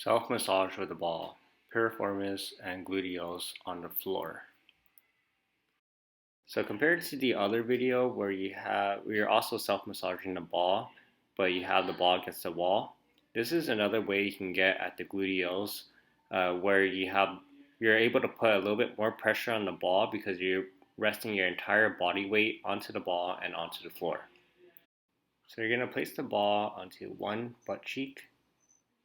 Self-massage with the ball, piriformis and gluteals on the floor. So compared to the other video where you're also self-massaging the ball, but you have the ball against the wall, this is another way you can get at the gluteals, where you're able to put a little bit more pressure on the ball because you're resting your entire body weight onto the ball and onto the floor. So you're going to place the ball onto one butt cheek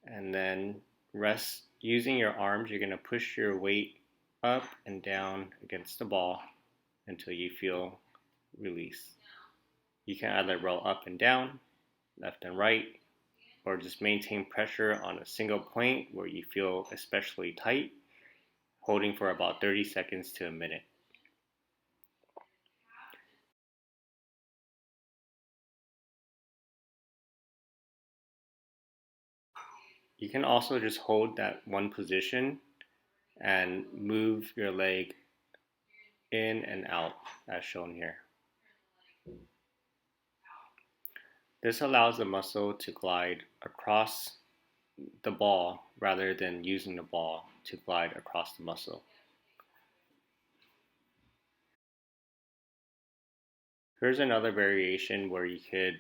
and then rest using your arms. You're going to push your weight up and down against the ball until you feel release. You can either roll up and down, left and right, or just maintain pressure on a single point where you feel especially tight, holding for about 30 seconds to a minute. You can also just hold that one position and move your leg in and out as shown here. This allows the muscle to glide across the ball rather than using the ball to glide across the muscle. Here's another variation where you could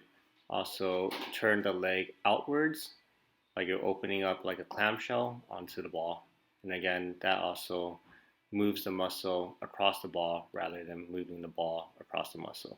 also turn the leg outwards, like you're opening up like a clamshell onto the ball. And again, that also moves the muscle across the ball rather than moving the ball across the muscle.